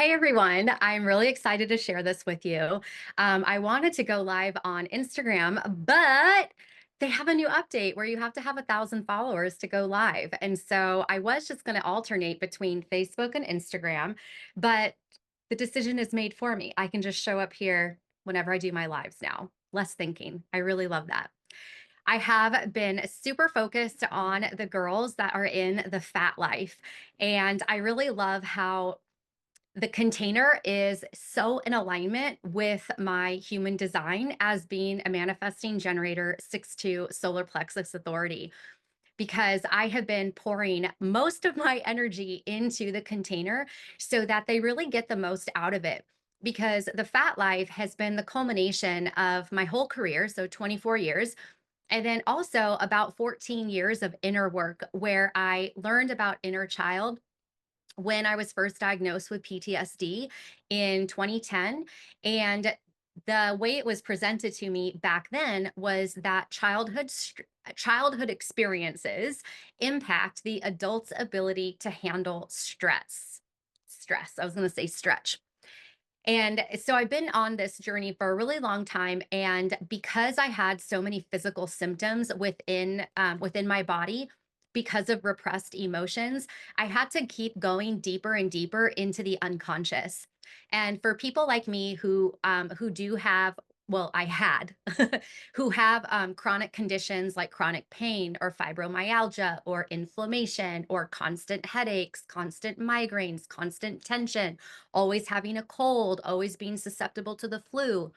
Hey everyone, I'm really excited to share this with you. I wanted to go live on Instagram, but they have a new update where you have to have 1,000 followers to go live. And so I was just going to alternate between Facebook and Instagram, but the decision is made for me. I can just show up here whenever I do my lives now. Less thinking. I really love that. I have been super focused on the girls that are in the Fat Life. And I really love how the container is so in alignment with my human design as being a manifesting generator 6-2 solar plexus authority, because I have been pouring most of my energy into the container so that they really get the most out of it. Because the Fat Life has been the culmination of my whole career, so 24 years, and then also about 14 years of inner work where I learned about inner child when I was first diagnosed with PTSD in 2010. And the way it was presented to me back then was that childhood experiences impact the adult's ability to handle stress. I was going to say stretch. And so I've been on this journey for a really long time, and because I had so many physical symptoms within my body because of repressed emotions, I had to keep going deeper and deeper into the unconscious. And for people like me who do have, well, I had, who have chronic conditions like chronic pain or fibromyalgia or inflammation or constant headaches, constant migraines, constant tension, always having a cold, always being susceptible to the flu.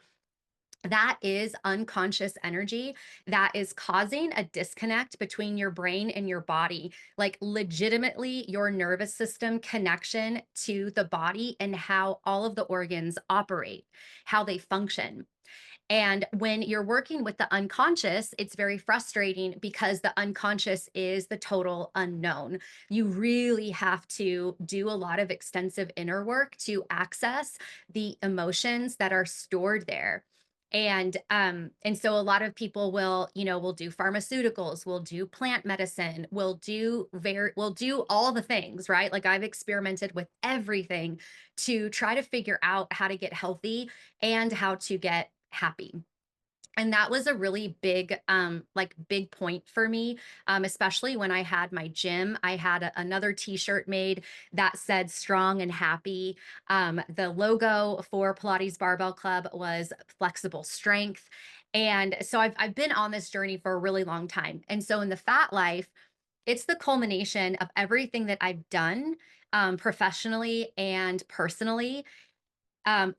That is unconscious energy that is causing a disconnect between your brain and your body, like legitimately your nervous system connection to the body and how all of the organs operate, how they function. And when you're working with the unconscious, it's very frustrating because the unconscious is the total unknown. You really have to do a lot of extensive inner work to access the emotions that are stored there. And so a lot of people will do pharmaceuticals, will do plant medicine, will do all the things, right? Like I've experimented with everything to try to figure out how to get healthy and how to get happy. And that was a really big, big point for me, especially when I had my gym. I had another T-shirt made that said "Strong and Happy." The logo for Pilates Barbell Club was "Flexible Strength," and so I've been on this journey for a really long time. And so in the Fat Life, it's the culmination of everything that I've done professionally and personally,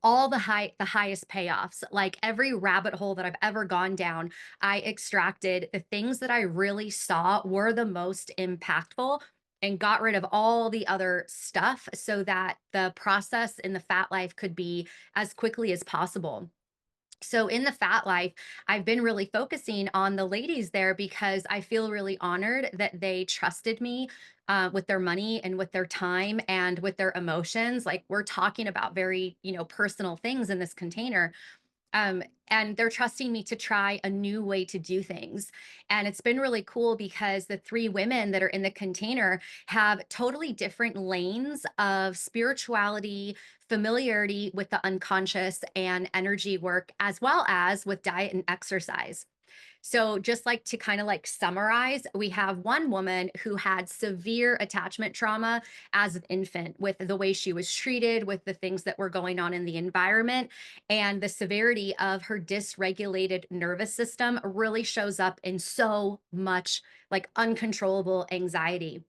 all the highest payoffs, like every rabbit hole that I've ever gone down, I extracted the things that I really saw were the most impactful and got rid of all the other stuff so that the process in the Fat Life could be as quickly as possible. So in the Fat Life, I've been really focusing on the ladies there because I feel really honored that they trusted me with their money and with their time and with their emotions. Like we're talking about very, personal things in this container. Um, and they're trusting me to try a new way to do things. And it's been really cool because the three women that are in the container have totally different lanes of spirituality, familiarity with the unconscious, and energy work, as well as with diet and exercise. So just like to kind of like summarize, we have one woman who had severe attachment trauma as an infant with the way she was treated, with the things that were going on in the environment, and the severity of her dysregulated nervous system really shows up in so much like uncontrollable anxiety.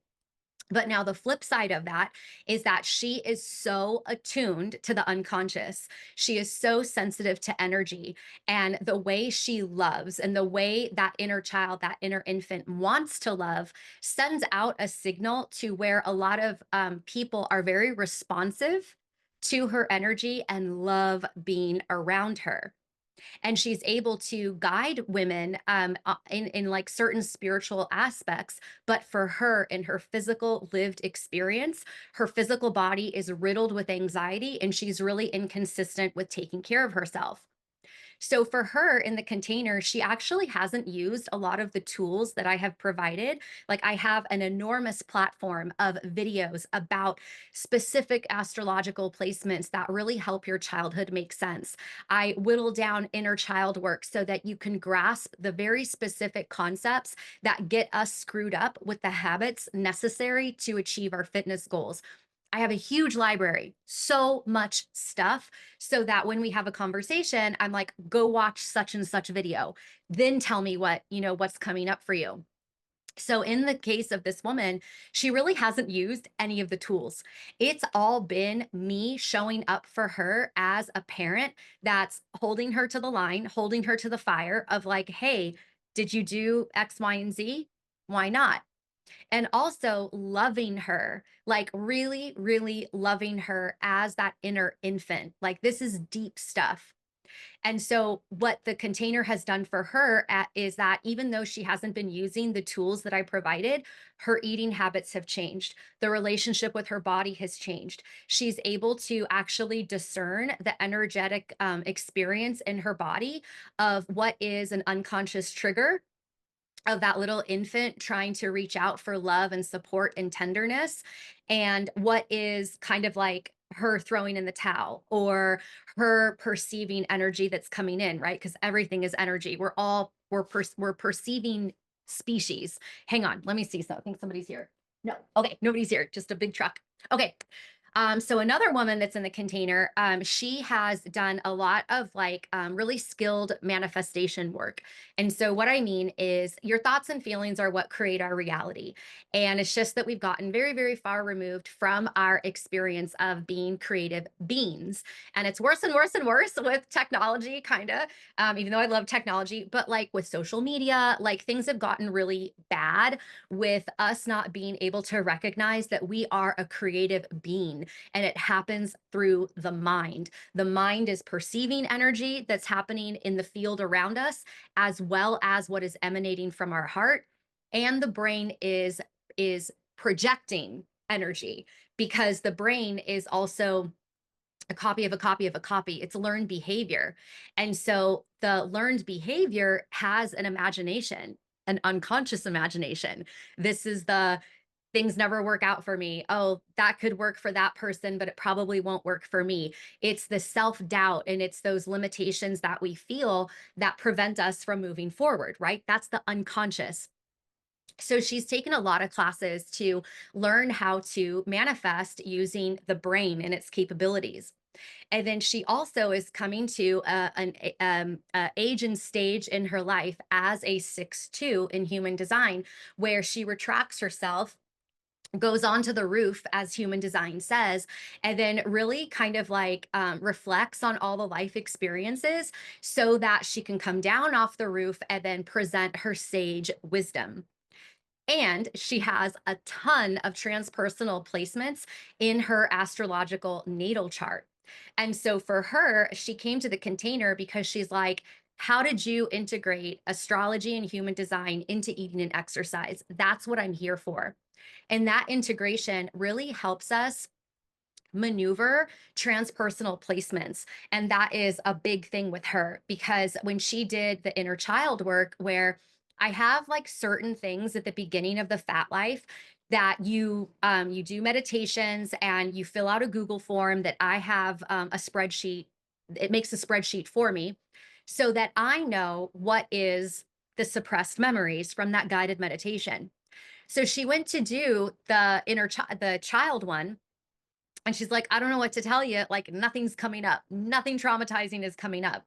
But now the flip side of that is that she is so attuned to the unconscious. She is so sensitive to energy, and the way she loves and the way that inner child, that inner infant wants to love sends out a signal to where a lot of people are very responsive to her energy and love being around her, and she's able to guide women in like certain spiritual aspects. But for her, in her physical lived experience, her physical body is riddled with anxiety and she's really inconsistent with taking care of herself. So for her in the container, she actually hasn't used a lot of the tools that I have provided. Like I have an enormous platform of videos about specific astrological placements that really help your childhood make sense. I whittle down inner child work so that you can grasp the very specific concepts that get us screwed up with the habits necessary to achieve our fitness goals. I have a huge library, so much stuff, so that when we have a conversation, I'm like, go watch such and such video, then tell me what's coming up for you. So in the case of this woman, she really hasn't used any of the tools. It's all been me showing up for her as a parent that's holding her to the line, holding her to the fire of like, hey, did you do X, Y, and Z? Why not? And also loving her, like really, really loving her as that inner infant. Like this is deep stuff. And so what the container has done for her is that even though she hasn't been using the tools that I provided, her eating habits have changed. The relationship with her body has changed. She's able to actually discern the energetic experience in her body of what is an unconscious trigger of that little infant trying to reach out for love and support and tenderness, and what is kind of like her throwing in the towel or her perceiving energy that's coming in, right? Because everything is energy. We're perceiving species. Hang on, let me see. So I think somebody's here. No, okay, nobody's here. Just a big truck. Okay. So another woman that's in the container, she has done a lot of like really skilled manifestation work. And so what I mean is your thoughts and feelings are what create our reality. And it's just that we've gotten very, very far removed from our experience of being creative beings. And it's worse and worse and worse with technology, kind of, even though I love technology, but like with social media, like things have gotten really bad with us not being able to recognize that we are a creative being, and it happens through the mind. The mind is perceiving energy that's happening in the field around us, as well as what is emanating from our heart. And the brain is projecting energy, because the brain is also a copy of a copy of a copy. It's learned behavior. And so the learned behavior has an imagination, an unconscious imagination. This is the things never work out for me. Oh, that could work for that person, but it probably won't work for me. It's the self-doubt and it's those limitations that we feel that prevent us from moving forward, right? That's the unconscious. So she's taken a lot of classes to learn how to manifest using the brain and its capabilities. And then she also is coming to an age and stage in her life as a 6'2" in human design, where she retracts herself, goes onto the roof, as human design says, and then really kind of like reflects on all the life experiences so that she can come down off the roof and then present her sage wisdom. And she has a ton of transpersonal placements in her astrological natal chart. And so for her, she came to the container because she's like, how did you integrate astrology and human design into eating and exercise? That's what I'm here for. And that integration really helps us maneuver transpersonal placements. And that is a big thing with her, because when she did the inner child work, where I have like certain things at the beginning of the PHAT Life that you do meditations and you fill out a Google form that I have a spreadsheet. It makes a spreadsheet for me so that I know what is the suppressed memories from that guided meditation. So she went to do the child one, and she's like, I don't know what to tell you. Like, nothing's coming up. Nothing traumatizing is coming up.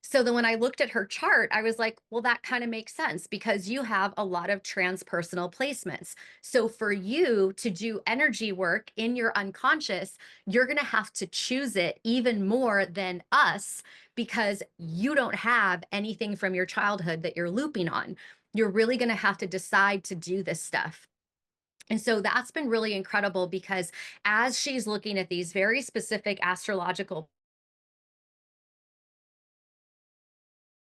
So then when I looked at her chart, I was like, well, that kind of makes sense, because you have a lot of transpersonal placements. So for you to do energy work in your unconscious, you're going to have to choose it even more than us, because you don't have anything from your childhood that you're looping on. You're really going to have to decide to do this stuff. And so that's been really incredible, because as she's looking at these very specific astrological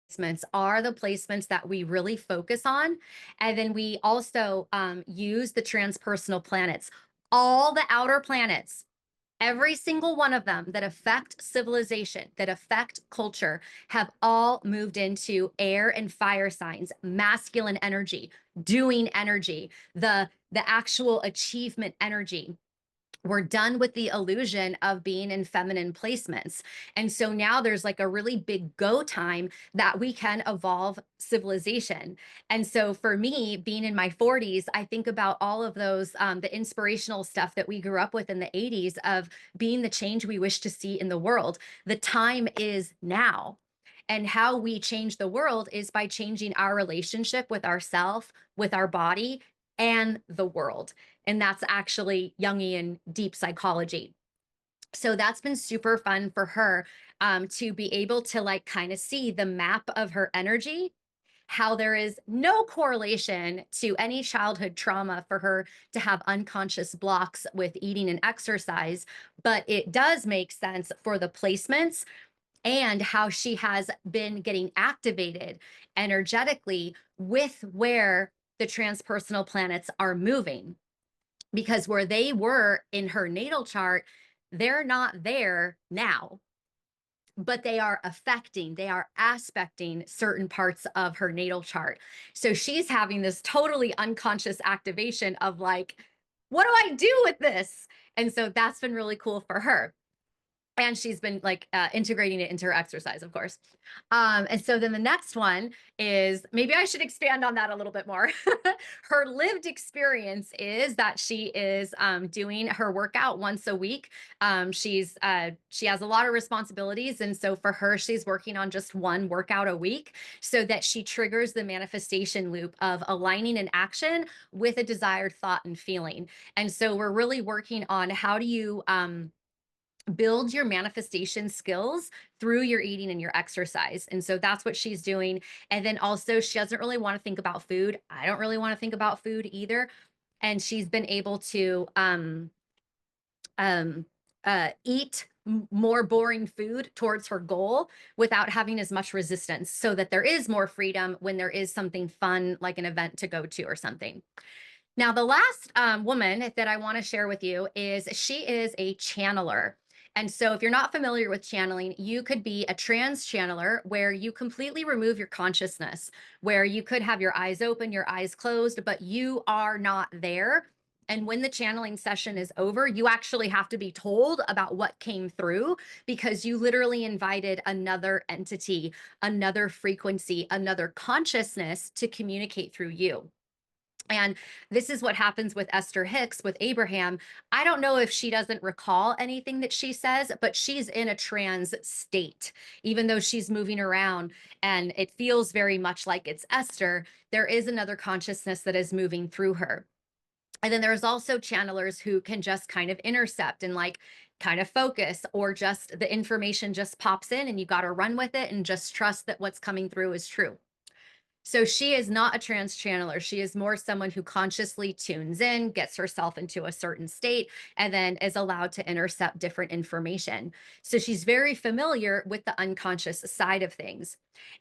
placements are the placements that we really focus on. And then we also use the transpersonal planets, all the outer planets. Every single one of them that affect civilization, that affect culture, have all moved into air and fire signs, masculine energy, doing energy, the actual achievement energy. We're done with the illusion of being in feminine placements. And so now there's like a really big go time that we can evolve civilization. And so for me, being in my 40s, I think about all of those, the inspirational stuff that we grew up with in the 80s of being the change we wish to see in the world. The time is now. And how we change the world is by changing our relationship with ourself, with our body, and the world. And that's actually Jungian deep psychology. So that's been super fun for her, to be able to like kind of see the map of her energy, how there is no correlation to any childhood trauma for her to have unconscious blocks with eating and exercise, but it does make sense for the placements and how she has been getting activated energetically with where the transpersonal planets are moving. Because where they were in her natal chart, they're not there now, but they are affecting, they are aspecting certain parts of her natal chart. So she's having this totally unconscious activation of like, what do I do with this? And so that's been really cool for her. And she's been like integrating it into her exercise, of course. And so then the next one is, maybe I should expand on that a little bit more. Her lived experience is that she is doing her workout once a week. She has a lot of responsibilities. And so for her, she's working on just one workout a week so that she triggers the manifestation loop of aligning an action with a desired thought and feeling. And so we're really working on how do you build your manifestation skills through your eating and your exercise. And so that's what she's doing. And then also, she doesn't really want to think about food. I don't really want to think about food either. And she's been able to eat more boring food towards her goal without having as much resistance, so that there is more freedom when there is something fun, like an event to go to or something. Now, the last woman that I want to share with you is, she is a channeler. And so if you're not familiar with channeling, you could be a trance channeler where you completely remove your consciousness, where you could have your eyes open, your eyes closed, but you are not there. And when the channeling session is over, you actually have to be told about what came through, because you literally invited another entity, another frequency, another consciousness to communicate through you. And this is what happens with Esther Hicks, with Abraham. I don't know if she doesn't recall anything that she says, but she's in a trance state, even though she's moving around and it feels very much like it's Esther. There is another consciousness that is moving through her. And then there's also channelers who can just kind of intercept and like kind of focus, or just the information just pops in and you got to run with it and just trust that what's coming through is true. So she is not a trance channeler. She is more someone who consciously tunes in, gets herself into a certain state, and then is allowed to intercept different information. So she's very familiar with the unconscious side of things.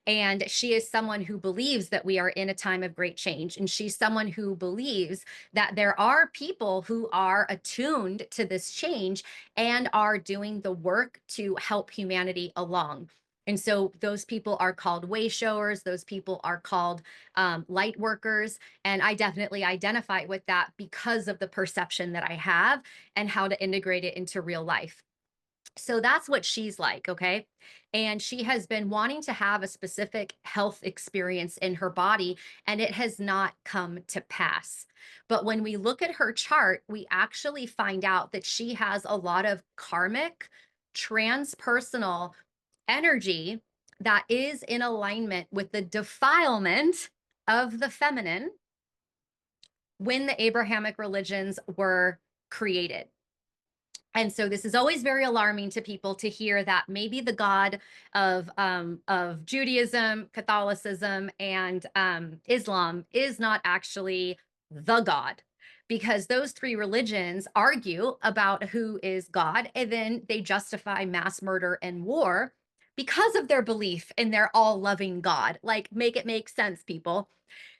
And she is someone who believes that we are in a time of great change. And she's someone who believes that there are people who are attuned to this change and are doing the work to help humanity along. And so those people are called way showers. Those people are called light workers. And I definitely identify with that because of the perception that I have and how to integrate it into real life. So that's what she's like, okay? And she has been wanting to have a specific health experience in her body, and it has not come to pass. But when we look at her chart, we actually find out that she has a lot of karmic, transpersonal energy that is in alignment with the defilement of the feminine when the Abrahamic religions were created. And so this is always very alarming to people to hear that maybe the God of Judaism, Catholicism, and Islam is not actually the God, because those three religions argue about who is God, and then they justify mass murder and war because of their belief in their all-loving God. Like, make it make sense, people.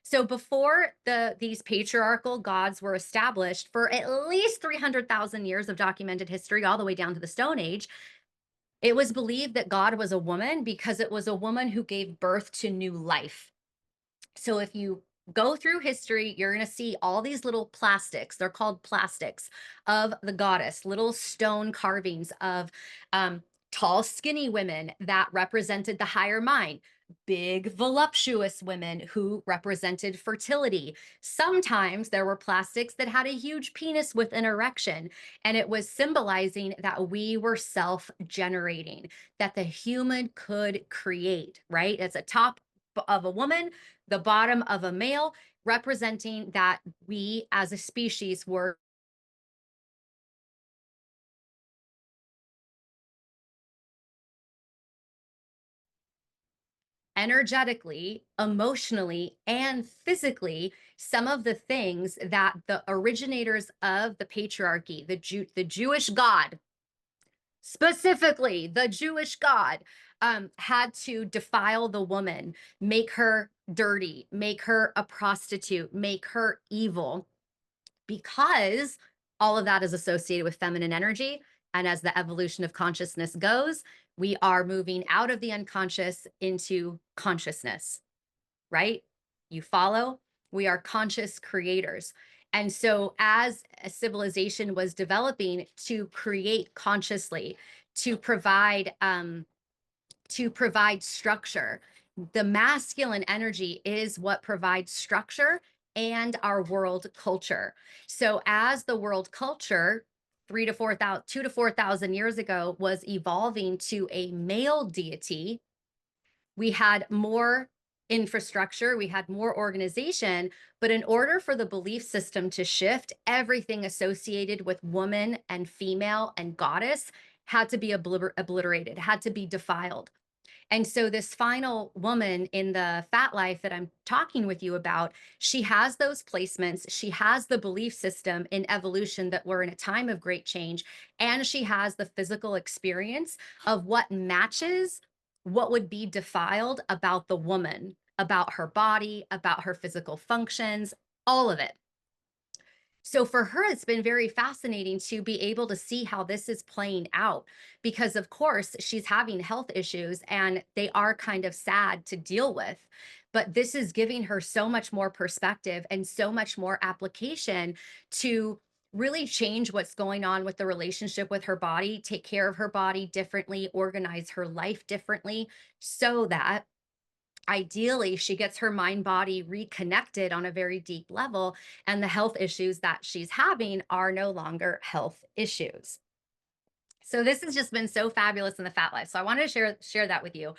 So before these patriarchal gods were established, for at least 300,000 years of documented history, all the way down to the Stone Age, it was believed that God was a woman because it was a woman who gave birth to new life. So if you go through history, you're going to see all these little plastics. They're called plastics of the goddess, little stone carvings of tall, skinny women that represented the higher mind, big, voluptuous women who represented fertility. Sometimes there were plastics that had a huge penis with an erection, and it was symbolizing that we were self-generating, that the human could create, right? It's a top of a woman, the bottom of a male, representing that we as a species were energetically, emotionally, and physically some of the things that the originators of the patriarchy, the Jewish God, specifically the Jewish God, had to defile the woman, make her dirty, make her a prostitute, make her evil, because all of that is associated with feminine energy. And as the evolution of consciousness goes, we are moving out of the unconscious into consciousness, right? You follow? We are conscious creators. And so as a civilization was developing to create consciously, to provide structure, the masculine energy is what provides structure and our world culture. So as the world culture 2 to 4,000 years ago was evolving to a male deity, we had more infrastructure, we had more organization, but in order for the belief system to shift, everything associated with woman and female and goddess had to be obliterated, had to be defiled. And so this final woman in the PHAT Life that I'm talking with you about, she has those placements. She has the belief system in evolution that we're in a time of great change. And she has the physical experience of what matches what would be defiled about the woman, about her body, about her physical functions, all of it. So for her, it's been very fascinating to be able to see how this is playing out, because of course she's having health issues and they are kind of sad to deal with. But this is giving her so much more perspective and so much more application to really change what's going on with the relationship with her body, take care of her body differently, organize her life differently, so that ideally she gets her mind body reconnected on a very deep level, and the health issues that she's having are no longer health issues. So this has just been so fabulous in the PHAT Life. So I wanted to share that with you.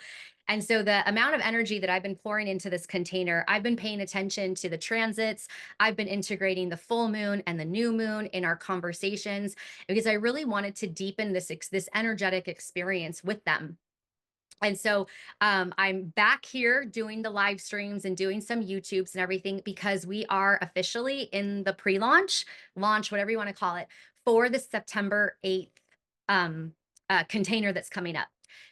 And so the amount of energy that I've been pouring into this container, I've been paying attention to the transits. I've been integrating the full moon and the new moon in our conversations, because I really wanted to deepen this energetic experience with them. And so I'm back here doing the live streams and doing some YouTubes and everything, because we are officially in the pre-launch, whatever you want to call it, for the September 8th container that's coming up.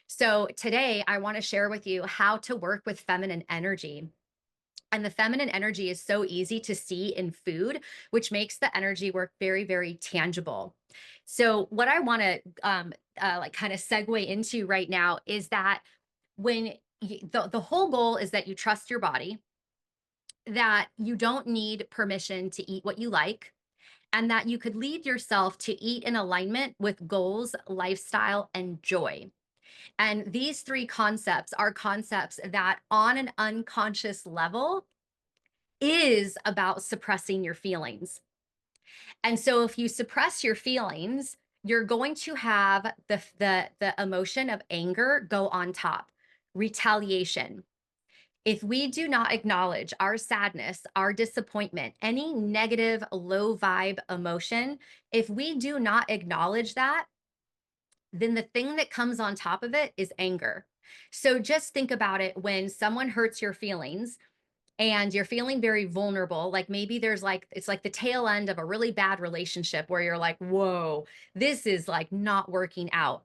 So today I want to share with you how to work with feminine energy. And the feminine energy is so easy to see in food, which makes the energy work very, very tangible. So what I want to like kind of segue into right now is that when the whole goal is that you trust your body, that you don't need permission to eat what you like, and that you could lead yourself to eat in alignment with goals, lifestyle, and joy. And these three concepts are concepts that on an unconscious level is about suppressing your feelings. And so if you suppress your feelings, you're going to have the emotion of anger go on top, retaliation. If we do not acknowledge our sadness, our disappointment, any negative, low vibe emotion, if we do not acknowledge that, then the thing that comes on top of it is anger. So just think about it: when someone hurts your feelings and you're feeling very vulnerable, like maybe there's like, it's like the tail end of a really bad relationship where you're like, whoa, this is like not working out.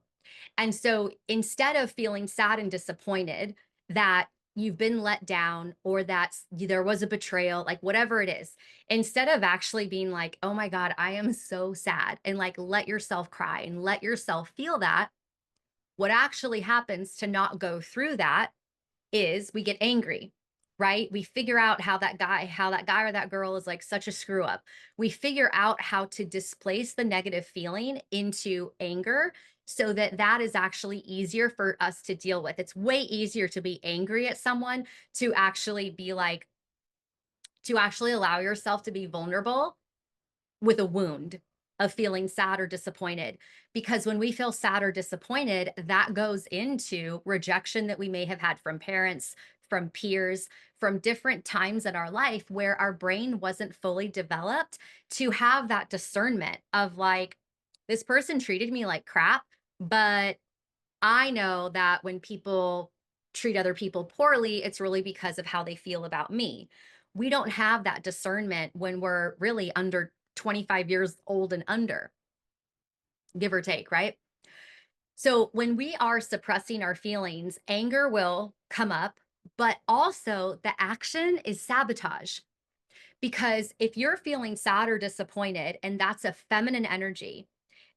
And so instead of feeling sad and disappointed that you've been let down or that there was a betrayal, like whatever it is, instead of actually being like, oh my God, I am so sad, and like let yourself cry and let yourself feel that, what actually happens to not go through that is we get angry, right? We figure out how that guy or that girl is like such a screw up. We figure out how to displace the negative feeling into anger so that that is actually easier for us to deal with. It's way easier to be angry at someone, to actually be like, to actually allow yourself to be vulnerable with a wound of feeling sad or disappointed. Because when we feel sad or disappointed, that goes into rejection that we may have had from parents, from peers, from different times in our life where our brain wasn't fully developed to have that discernment of like, this person treated me like crap, but I know that when people treat other people poorly, it's really because of how they feel about me. We don't have that discernment when we're really under 25 years old and under, give or take, right? So when we are suppressing our feelings, anger will come up, but also the action is sabotage. Because if you're feeling sad or disappointed, and that's a feminine energy,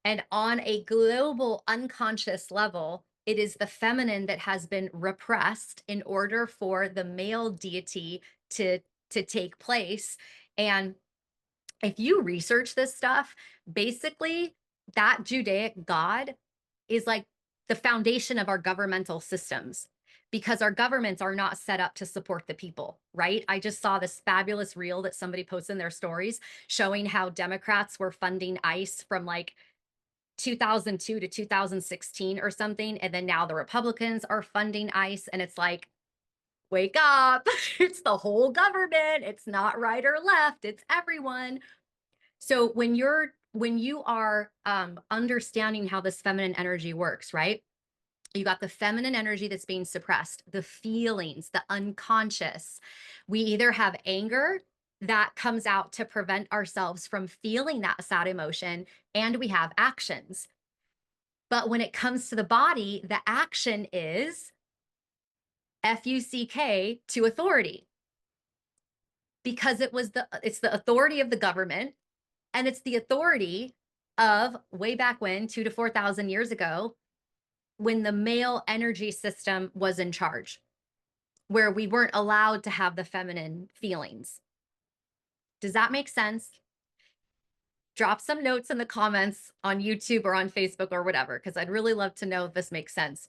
and on a global unconscious level, it is the feminine that has been repressed in order for the male deity to take place. And if you research this stuff, basically that Judaic God is like the foundation of our governmental systems, because our governments are not set up to support the people, right? I just saw this fabulous reel that somebody posted in their stories showing how Democrats were funding ICE from like 2002 to 2016 or something. And then now the Republicans are funding ICE. And it's like, wake up. It's the whole government. It's not right or left. It's everyone. So when you are understanding how this feminine energy works, right? You got the feminine energy that's being suppressed, the feelings, the unconscious. We either have anger that comes out to prevent ourselves from feeling that sad emotion, and we have actions. But when it comes to the body, the action is FUCK to authority, because it's the authority of the government, and it's the authority of way back when, 2 to 4,000 years ago, when the male energy system was in charge, where we weren't allowed to have the feminine feelings. Does that make sense? Drop some notes in the comments on YouTube or on Facebook or whatever, because I'd really love to know if this makes sense.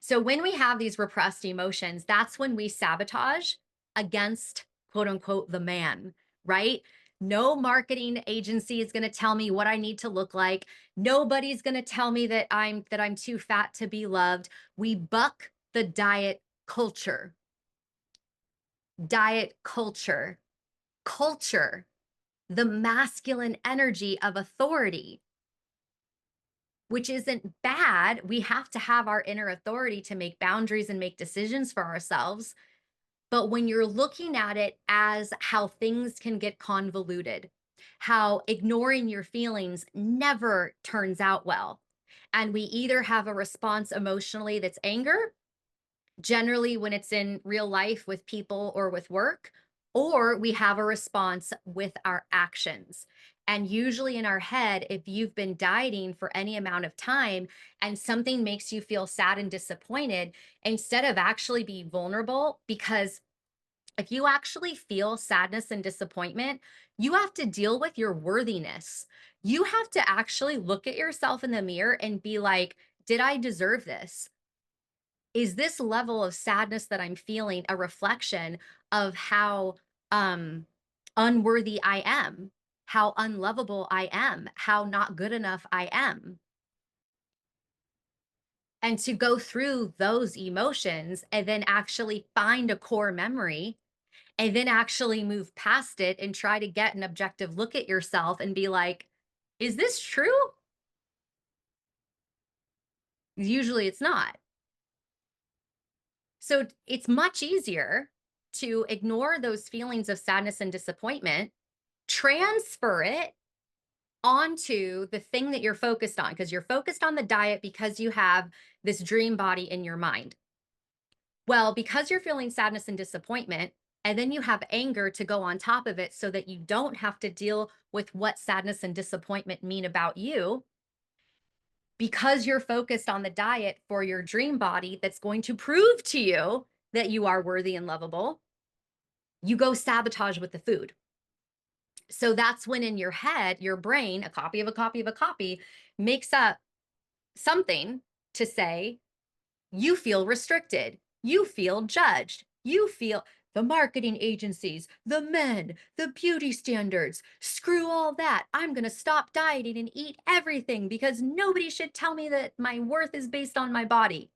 So when we have these repressed emotions, that's when we sabotage against, quote unquote, the man, right? No marketing agency is going to tell me what I need to look like. Nobody's going to tell me that I'm too fat to be loved. We buck the diet culture. Diet culture. Culture, the masculine energy of authority, which isn't bad. We have to have our inner authority to make boundaries and make decisions for ourselves. But when you're looking at it as how things can get convoluted, how ignoring your feelings never turns out well, and we either have a response emotionally that's anger, generally when it's in real life with people or with work, or we have a response with our actions. And usually in our head, if you've been dieting for any amount of time and something makes you feel sad and disappointed, instead of actually be vulnerable, because if you actually feel sadness and disappointment, you have to deal with your worthiness. You have to actually look at yourself in the mirror and be like, did I deserve this? Is this level of sadness that I'm feeling a reflection of how unworthy I am, how unlovable I am, how not good enough I am? And to go through those emotions and then actually find a core memory, and then actually move past it and try to get an objective look at yourself and be like, is this true? Usually it's not. So it's much easier to ignore those feelings of sadness and disappointment, transfer it onto the thing that you're focused on, because you're focused on the diet because you have this dream body in your mind. Well, because you're feeling sadness and disappointment, and then you have anger to go on top of it so that you don't have to deal with what sadness and disappointment mean about you, because you're focused on the diet for your dream body that's going to prove to you that you are worthy and lovable, you go sabotage with the food. So that's when in your head, your brain, a copy of a copy of a copy, makes up something to say, you feel restricted, you feel judged, you feel the marketing agencies, the men, the beauty standards, screw all that. I'm going to stop dieting and eat everything because nobody should tell me that my worth is based on my body.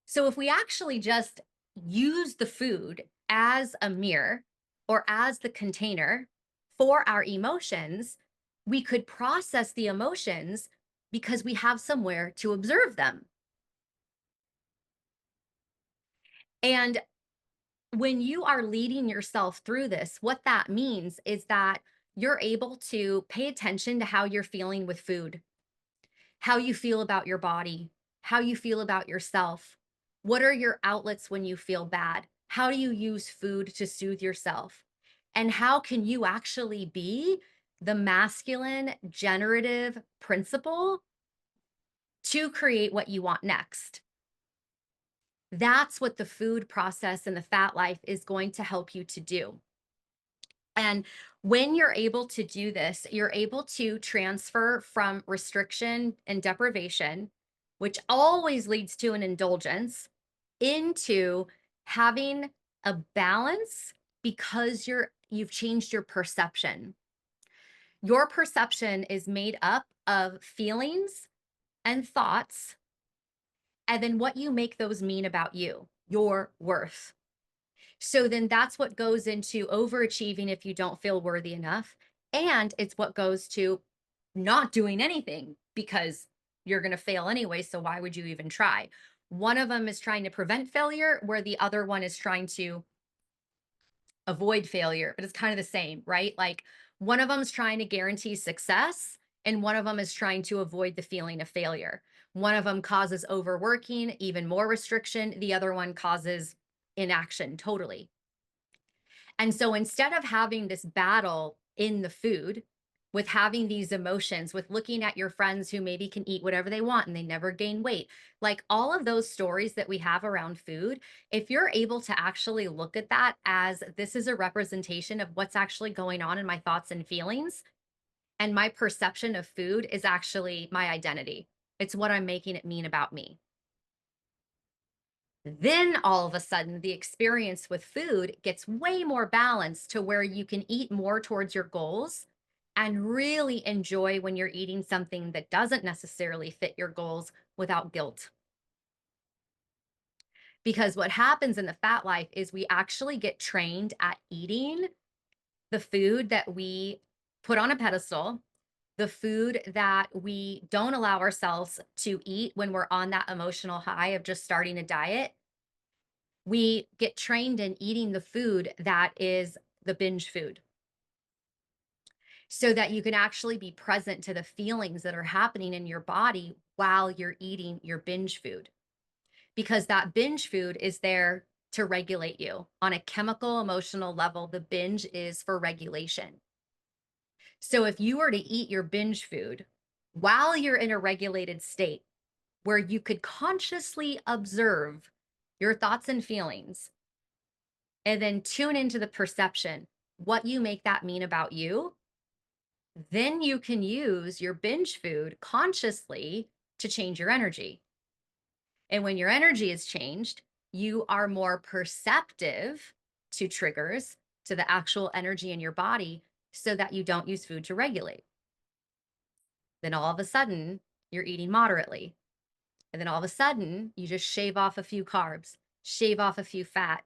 So if we actually just use the food as a mirror or as the container for our emotions, we could process the emotions because we have somewhere to observe them. And when you are leading yourself through this, what that means is that you're able to pay attention to how you're feeling with food, how you feel about your body, how you feel about yourself. What are your outlets when you feel bad? How do you use food to soothe yourself? And how can you actually be the masculine generative principle to create what you want next? That's what the food process and the fat life is going to help you to do. And when you're able to do this, you're able to transfer from restriction and deprivation, which always leads to an indulgence, into having a balance because you've changed your perception. Your perception is made up of feelings and thoughts, and then what you make those mean about you, your worth. So then that's what goes into overachieving if you don't feel worthy enough. And it's what goes to not doing anything because you're going to fail anyway. So why would you even try? One of them is trying to prevent failure, where the other one is trying to avoid failure, but it's kind of the same, right? Like one of them is trying to guarantee success, and one of them is trying to avoid the feeling of failure. One of them causes overworking, even more restriction. The other one causes inaction totally. And so instead of having this battle in the food, with having these emotions, with looking at your friends who maybe can eat whatever they want and they never gain weight, like all of those stories that we have around food, if you're able to actually look at that as this is a representation of what's actually going on in my thoughts and feelings, and my perception of food is actually my identity. It's what I'm making it mean about me. Then all of a sudden, the experience with food gets way more balanced to where you can eat more towards your goals and really enjoy when you're eating something that doesn't necessarily fit your goals without guilt. Because what happens in the fat life is we actually get trained at eating the food that we put on a pedestal, the food that we don't allow ourselves to eat when we're on that emotional high of just starting a diet. We get trained in eating the food that is the binge food so that you can actually be present to the feelings that are happening in your body while you're eating your binge food. Because that binge food is there to regulate you on a chemical, emotional level. The binge is for regulation. So if you were to eat your binge food while you're in a regulated state where you could consciously observe your thoughts and feelings, and then tune into the perception, what you make that mean about you, then you can use your binge food consciously to change your energy. And when your energy is changed, you are more perceptive to triggers, to the actual energy in your body, so that you don't use food to regulate. Then all of a sudden, you're eating moderately. And then all of a sudden, you just shave off a few carbs, shave off a few fat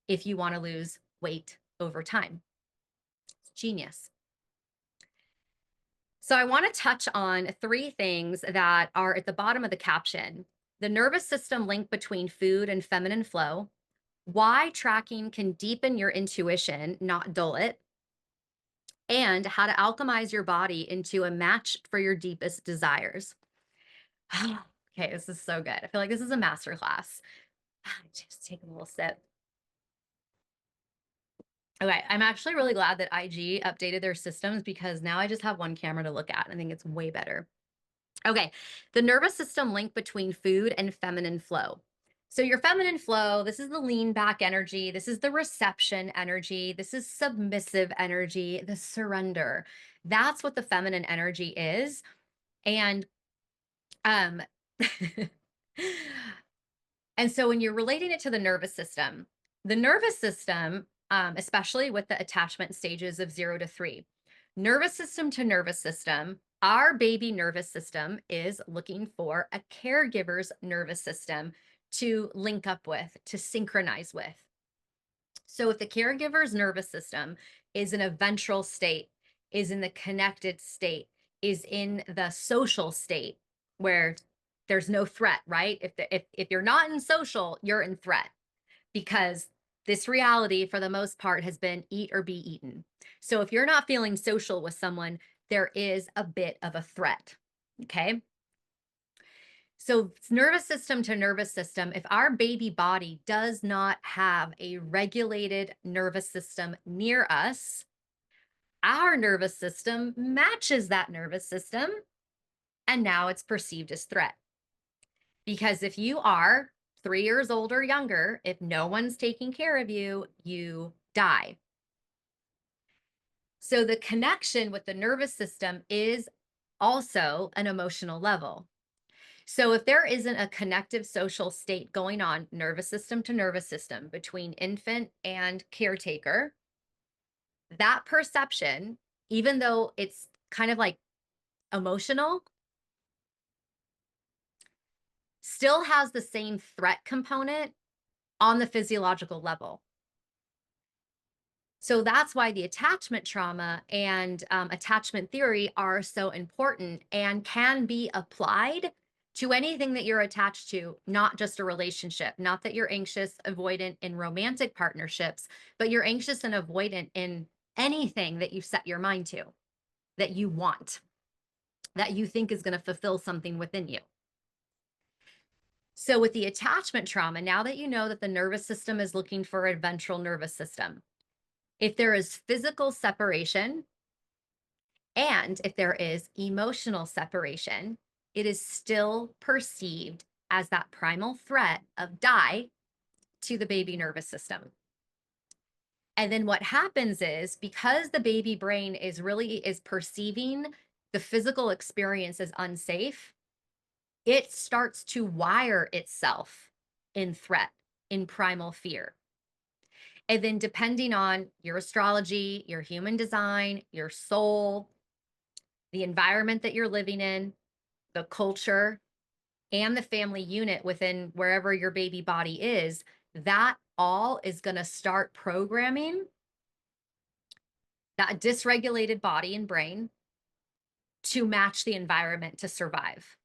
if you want to lose weight over time. It's genius. So I want to touch on 3 things that are at the bottom of the caption: the nervous system link between food and feminine flow, why tracking can deepen your intuition, not dull it, and how to alchemize your body into a match for your deepest desires. Okay, this is so good. I feel like this is a masterclass. Just take a little sip. Okay, I'm actually really glad that IG updated their systems because now I just have one camera to look at. I think it's way better. Okay, the nervous system link between food and feminine flow. So your feminine flow, this is the lean back energy. This is the reception energy. This is submissive energy, the surrender. That's what the feminine energy is. And um and so when you're relating it to the nervous system, especially with the attachment stages of 0 to 3, nervous system to nervous system, our baby nervous system is looking for a caregiver's nervous system to link up with, to synchronize with. So if the caregiver's nervous system is in a ventral state, is in the connected state, is in the social state where there's no threat, right? If you're not in social, you're in threat, because this reality for the most part has been eat or be eaten. So if you're not feeling social with someone, there is a bit of a threat, okay? So nervous system to nervous system, if our baby body does not have a regulated nervous system near us, our nervous system matches that nervous system, and now it's perceived as threat. Because if you are 3 years old or younger, if no one's taking care of you, you die. So the connection with the nervous system is also an emotional level. So if there isn't a connective social state going on, nervous system to nervous system, between infant and caretaker, that perception, even though it's kind of like emotional, still has the same threat component on the physiological level. So that's why the attachment trauma and attachment theory are so important and can be applied to anything that you're attached to, not just a relationship. Not that you're anxious, avoidant in romantic partnerships, but you're anxious and avoidant in anything that you set your mind to, that you want, that you think is going to fulfill something within you. So with the attachment trauma, now that you know that the nervous system is looking for a ventral nervous system, if there is physical separation and if there is emotional separation, it is still perceived as that primal threat of die to the baby nervous system. And then what happens is, because the baby brain is perceiving the physical experience as unsafe, it starts to wire itself in threat, in primal fear. And then depending on your astrology, your human design, your soul, the environment that you're living in, the culture, and the family unit within wherever your baby body is, that all is going to start programming that dysregulated body and brain to match the environment to survive.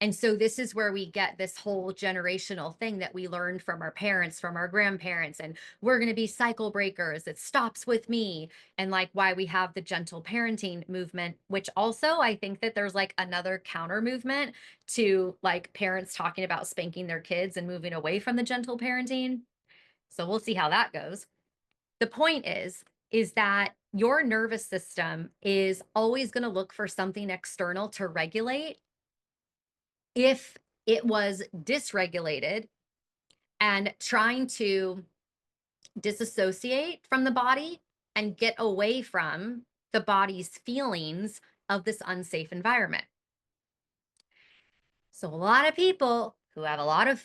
And so this is where we get this whole generational thing that we learned from our parents, from our grandparents, and we're going to be cycle breakers. It stops with me. And like why we have the gentle parenting movement, which also I think that there's like another counter movement to like parents talking about spanking their kids and moving away from the gentle parenting. So we'll see how that goes. The point is that your nervous system is always going to look for something external to regulate if it was dysregulated and trying to disassociate from the body and get away from the body's feelings of this unsafe environment. So a lot of people who have a lot of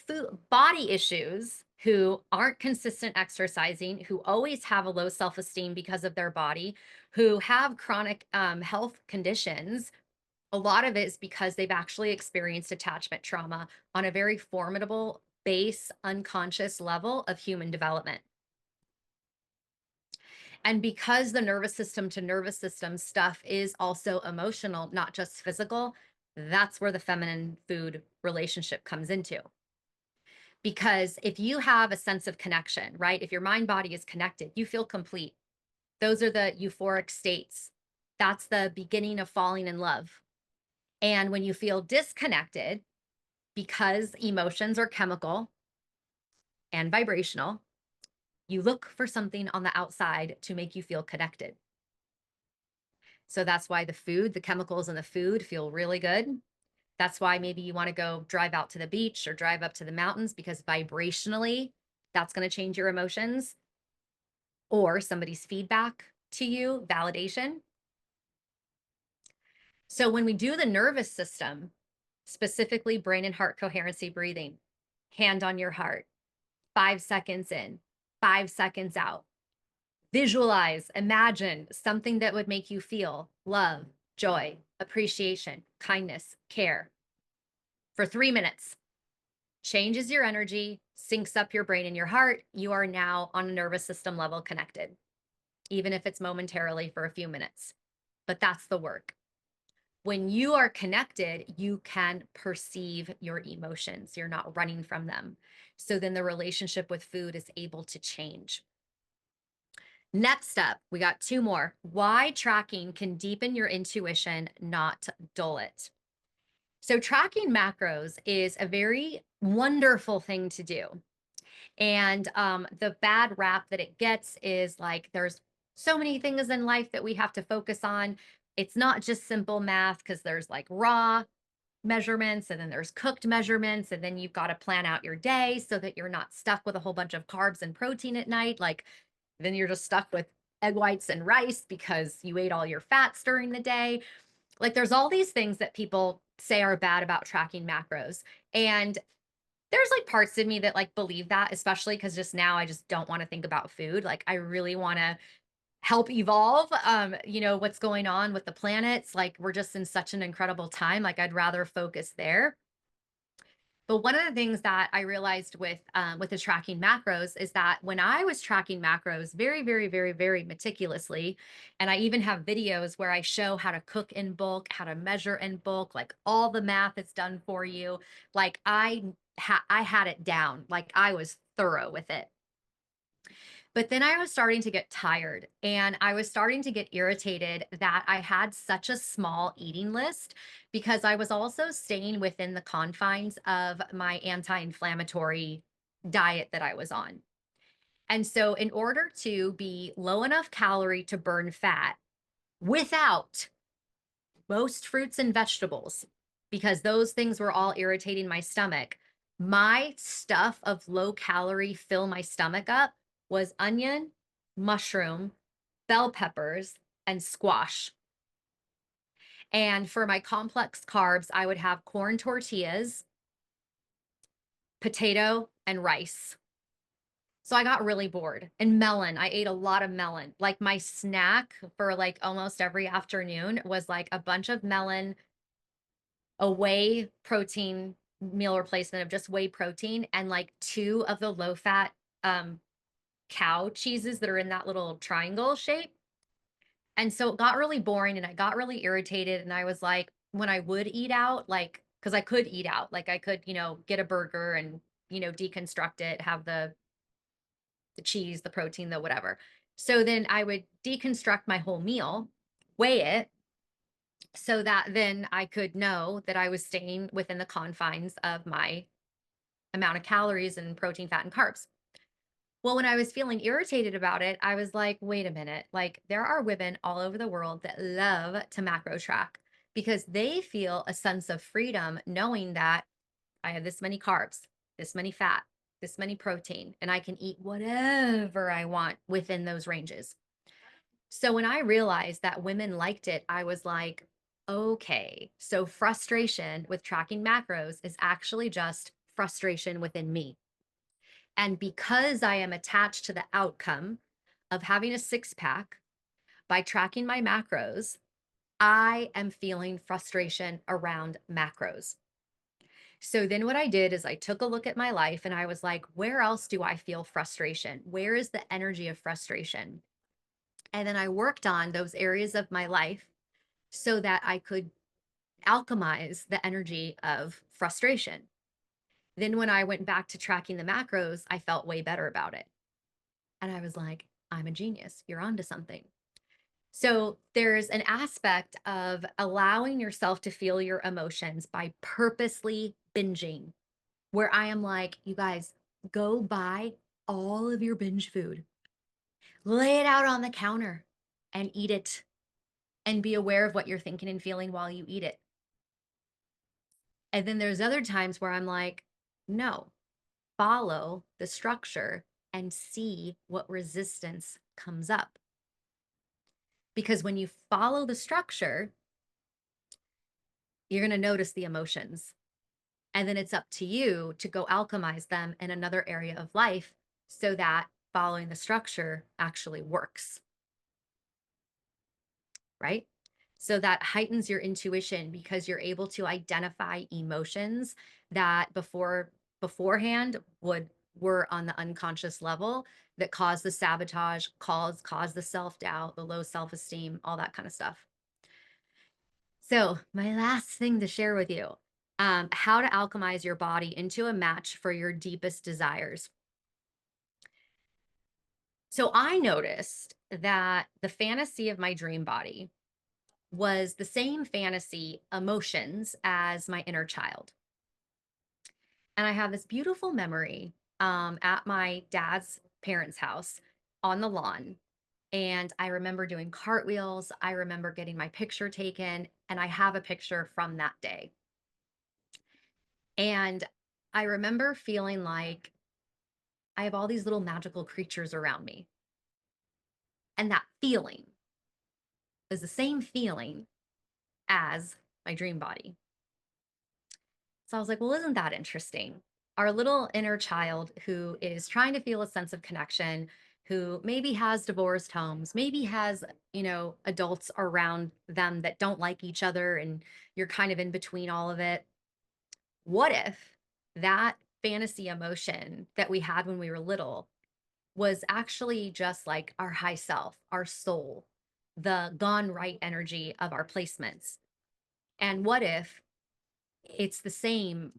body issues, who aren't consistent exercising, who always have a low self-esteem because of their body, who have chronic health conditions, a lot of it is because they've actually experienced attachment trauma on a very formidable base, unconscious level of human development. And because the nervous system to nervous system stuff is also emotional, not just physical, that's where the feminine food relationship comes into. Because if you have a sense of connection, right? If your mind body is connected, you feel complete. Those are the euphoric states. That's the beginning of falling in love. And when you feel disconnected, because emotions are chemical and vibrational, you look for something on the outside to make you feel connected. So that's why the food, the chemicals in the food feel really good. That's why maybe you want to go drive out to the beach or drive up to the mountains, because vibrationally, that's going to change your emotions. Or somebody's feedback to you, validation. So when we do the nervous system, specifically brain and heart coherency breathing, hand on your heart, 5 seconds in, 5 seconds out. Visualize, imagine something that would make you feel love, joy, appreciation, kindness, care for 3 minutes. Changes your energy, syncs up your brain and your heart. You are now on a nervous system level connected, even if it's momentarily for a few minutes. But that's the work. When you are connected, you can perceive your emotions. You're not running from them. So then the relationship with food is able to change. Next up, we got 2 more. Why tracking can deepen your intuition, not dull it. So tracking macros is a very wonderful thing to do. And the bad rap that it gets is like, there's so many things in life that we have to focus on. It's not just simple math, because there's like raw measurements and then there's cooked measurements. And then you've got to plan out your day so that you're not stuck with a whole bunch of carbs and protein at night. Like then you're just stuck with egg whites and rice because you ate all your fats during the day. Like there's all these things that people say are bad about tracking macros. And there's like parts of me that like believe that, especially because just now I just don't want to think about food. Like I really want to help evolve, what's going on with the planets. Like we're just in such an incredible time. Like I'd rather focus there. But one of the things that I realized with the tracking macros is that when I was tracking macros very, very, very, very meticulously, and I even have videos where I show how to cook in bulk, how to measure in bulk, like all the math is done for you. Like I had it down. Like I was thorough with it. But then I was starting to get tired, and I was starting to get irritated that I had such a small eating list, because I was also staying within the confines of my anti-inflammatory diet that I was on. And so in order to be low enough calorie to burn fat without most fruits and vegetables, because those things were all irritating my stomach, my stuff of low calorie fill my stomach up was onion, mushroom, bell peppers, and squash. And for my complex carbs, I would have corn tortillas, potato, and rice. So I got really bored. And melon, I ate a lot of melon. Like my snack for like almost every afternoon was like a bunch of melon, a whey protein meal replacement of just whey protein, and like 2 of the low fat cow cheeses that are in that little triangle shape. And so it got really boring and I got really irritated. And I was like, when I would eat out, like, because I could eat out, like I could, get a burger and, deconstruct it, have the cheese, the protein, the whatever. So then I would deconstruct my whole meal, weigh it, so that then I could know that I was staying within the confines of my amount of calories and protein, fat, and carbs. Well, when I was feeling irritated about it, I was like, wait a minute, like there are women all over the world that love to macro track, because they feel a sense of freedom knowing that I have this many carbs, this many fat, this many protein, and I can eat whatever I want within those ranges. So when I realized that women liked it, I was like, okay, so frustration with tracking macros is actually just frustration within me. And because I am attached to the outcome of having a 6-pack by tracking my macros, I am feeling frustration around macros. So then what I did is I took a look at my life and I was like, where else do I feel frustration? Where is the energy of frustration? And then I worked on those areas of my life so that I could alchemize the energy of frustration. Then when I went back to tracking the macros, I felt way better about it. And I was like, I'm a genius. You're onto something. So there's an aspect of allowing yourself to feel your emotions by purposely binging, where I am like, you guys, go buy all of your binge food, lay it out on the counter and eat it, and be aware of what you're thinking and feeling while you eat it. And then there's other times where I'm like, no, follow the structure and see what resistance comes up. Because when you follow the structure, you're going to notice the emotions. And then it's up to you to go alchemize them in another area of life so that following the structure actually works. Right? So that heightens your intuition because you're able to identify emotions that beforehand were on the unconscious level that cause the sabotage, cause the self-doubt, the low self-esteem, all that kind of stuff. So my last thing to share with you, how to alchemize your body into a match for your deepest desires. So I noticed that the fantasy of my dream body was the same fantasy emotions as my inner child. And I have this beautiful memory at my dad's parents' house on the lawn. And I remember doing cartwheels. I remember getting my picture taken, and I have a picture from that day. And I remember feeling like I have all these little magical creatures around me. And that feeling is the same feeling as my dream body. So I was like, well, isn't that interesting? Our little inner child who is trying to feel a sense of connection, who maybe has divorced homes, maybe has, adults around them that don't like each other, and you're kind of in between all of it. What if that fantasy emotion that we had when we were little was actually just like our high self, our soul, the gone right energy of our placements? And what if it's the same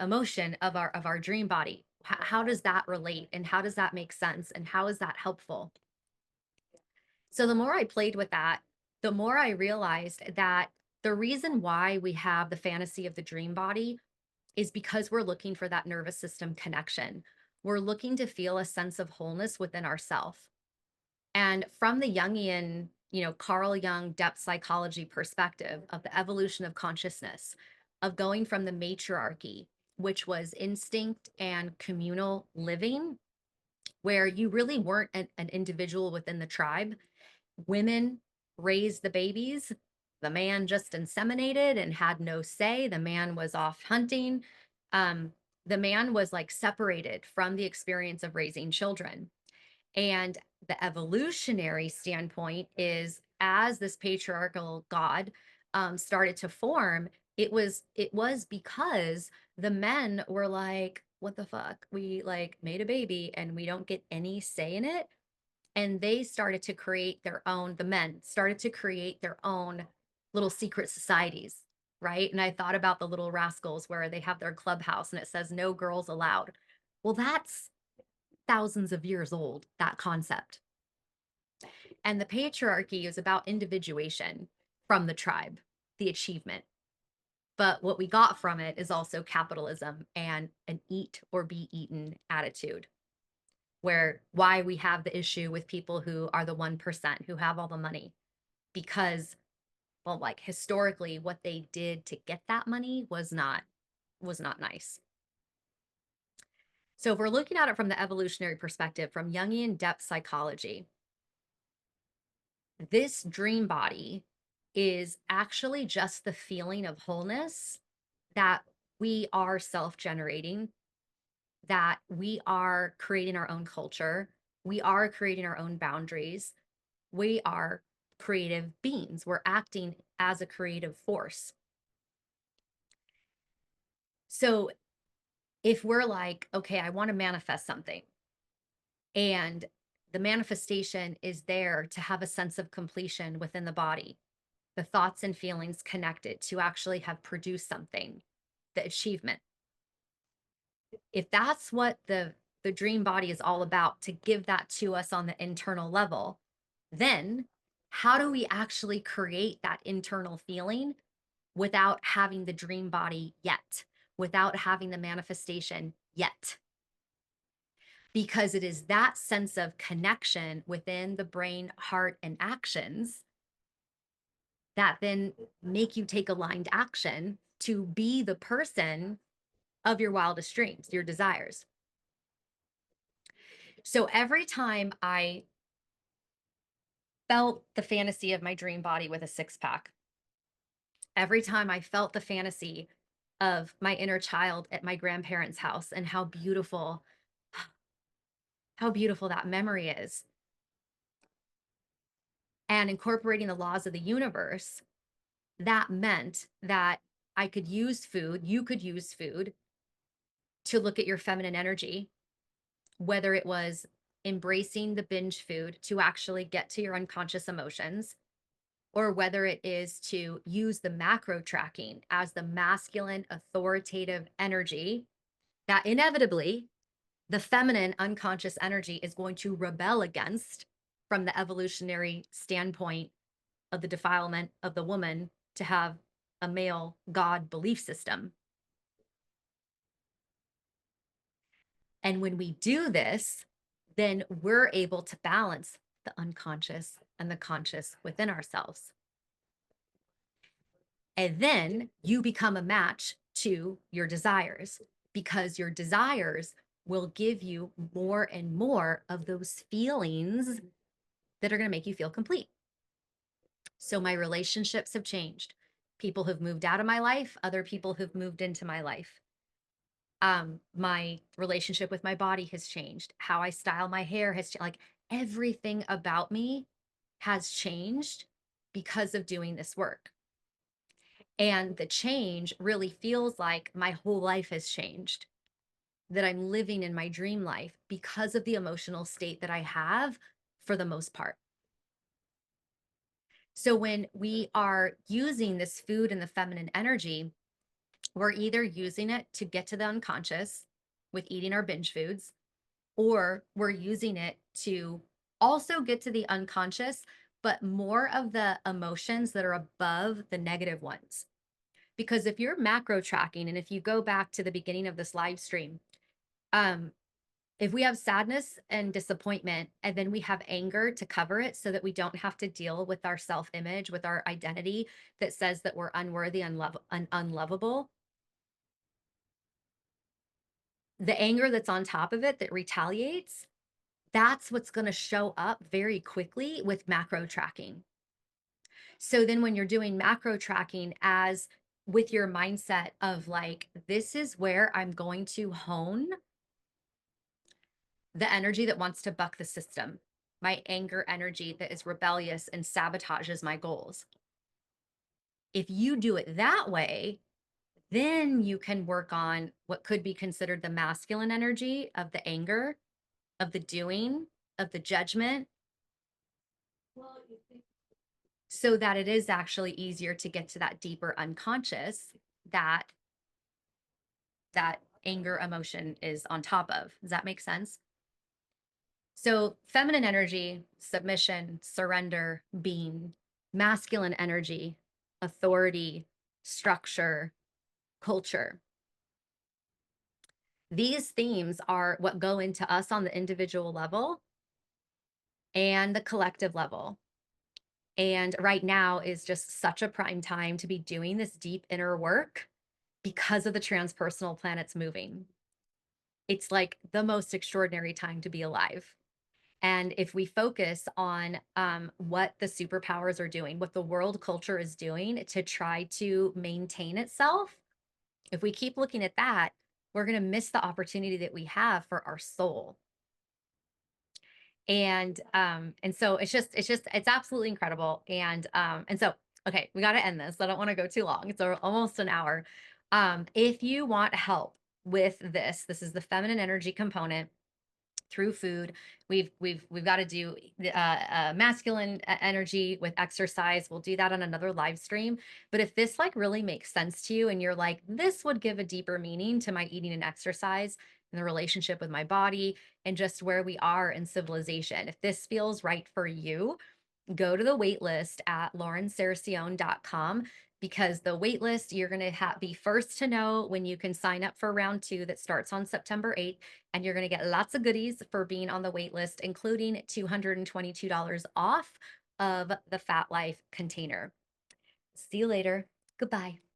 emotion of our dream body? How does that relate, and how does that make sense, and how is that helpful? So the more I played with that, the more I realized that the reason why we have the fantasy of the dream body is because we're looking for that nervous system connection. We're looking to feel a sense of wholeness within ourself. And from the Jungian, Carl Jung depth psychology perspective of the evolution of consciousness, of going from the matriarchy, which was instinct and communal living, where you really weren't an individual within the tribe. Women raised the babies. The man just inseminated and had no say. The man was off hunting. The man was like separated from the experience of raising children. And the evolutionary standpoint is, as this patriarchal God started to form, it was because the men were like, what the fuck? We like made a baby and we don't get any say in it. And they started to create their own, the men started to create their own little secret societies, right? And I thought about the Little Rascals where they have their clubhouse and it says no girls allowed. Well, that's thousands of years old, that concept. And the patriarchy is about individuation from the tribe, the achievement. But what we got from it is also capitalism and an eat or be eaten attitude, where why we have the issue with people who are the 1% who have all the money, because, well, like historically, what they did to get that money was not nice. So if we're looking at it from the evolutionary perspective, from Jungian depth psychology, this dream body is actually just the feeling of wholeness that we are self-generating, that we are creating our own culture, we are creating our own boundaries, we are creative beings, we're acting as a creative force. So if we're like, okay, I want to manifest something, and the manifestation is there to have a sense of completion within the body, the thoughts and feelings connected to actually have produced something, the achievement. If that's what the the dream body is all about to give that to us on the internal level, then how do we actually create that internal feeling without having the dream body yet, without having the manifestation yet? Because it is that sense of connection within the brain, heart, and actions that then make you take aligned action to be the person of your wildest dreams, your desires. So every time I felt the fantasy of my dream body with a six-pack, every time I felt the fantasy of my inner child at my grandparents' house and how beautiful that memory is, and incorporating the laws of the universe, that meant that I could use food, you could use food to look at your feminine energy, whether it was embracing the binge food to actually get to your unconscious emotions, or whether it is to use the macro tracking as the masculine authoritative energy that inevitably the feminine unconscious energy is going to rebel against from the evolutionary standpoint of the defilement of the woman to have a male God belief system. And when we do this, then we're able to balance the unconscious and the conscious within ourselves. And then you become a match to your desires, because your desires will give you more and more of those feelings that are going to make you feel complete. So my relationships have changed. People have moved out of my life. Other people have moved into my life. My relationship with my body has changed. How I style my hair has changed. Like, everything about me has changed because of doing this work. And the change really feels like my whole life has changed, that I'm living in my dream life because of the emotional state that I have for the most part. So when we are using this food and the feminine energy, we're either using it to get to the unconscious with eating our binge foods, or we're using it to also get to the unconscious, but more of the emotions that are above the negative ones. Because if you're macro tracking, and if you go back to the beginning of this live stream, if we have sadness and disappointment, and then we have anger to cover it so that we don't have to deal with our self-image, with our identity that says that we're unworthy, unlovable, the anger that's on top of it that retaliates, that's what's going to show up very quickly with macro tracking. So then when you're doing macro tracking as with your mindset of like, this is where I'm going to hone the energy that wants to buck the system, my anger energy that is rebellious and sabotages my goals. If you do it that way, then you can work on what could be considered the masculine energy of the anger, of the doing, of the judgment, so that it is actually easier to get to that deeper unconscious that anger emotion is on top of. Does that make sense? So feminine energy, submission, surrender, being; masculine energy, authority, structure, culture. These themes are what go into us on the individual level and the collective level. And right now is just such a prime time to be doing this deep inner work because of the transpersonal planets moving. It's like the most extraordinary time to be alive. And if we focus on what the superpowers are doing, what the world culture is doing to try to maintain itself, if we keep looking at that, we're going to miss the opportunity that we have for our soul. And so it's absolutely incredible. And so, okay, we got to end this. I don't want to go too long. It's almost an hour. If you want help with this is the feminine energy component through food. We've got to do masculine energy with exercise. We'll do that on another live stream. But if this like really makes sense to you and you're like, this would give a deeper meaning to my eating and exercise, and the relationship with my body and just where we are in civilization. If this feels right for you, go to the wait list at laurensarcione.com, because the wait list, you're going to be first to know when you can sign up for round 2 that starts on September 8th. And you're going to get lots of goodies for being on the wait list, including $222 off of the PHAT Life container. See you later. Goodbye.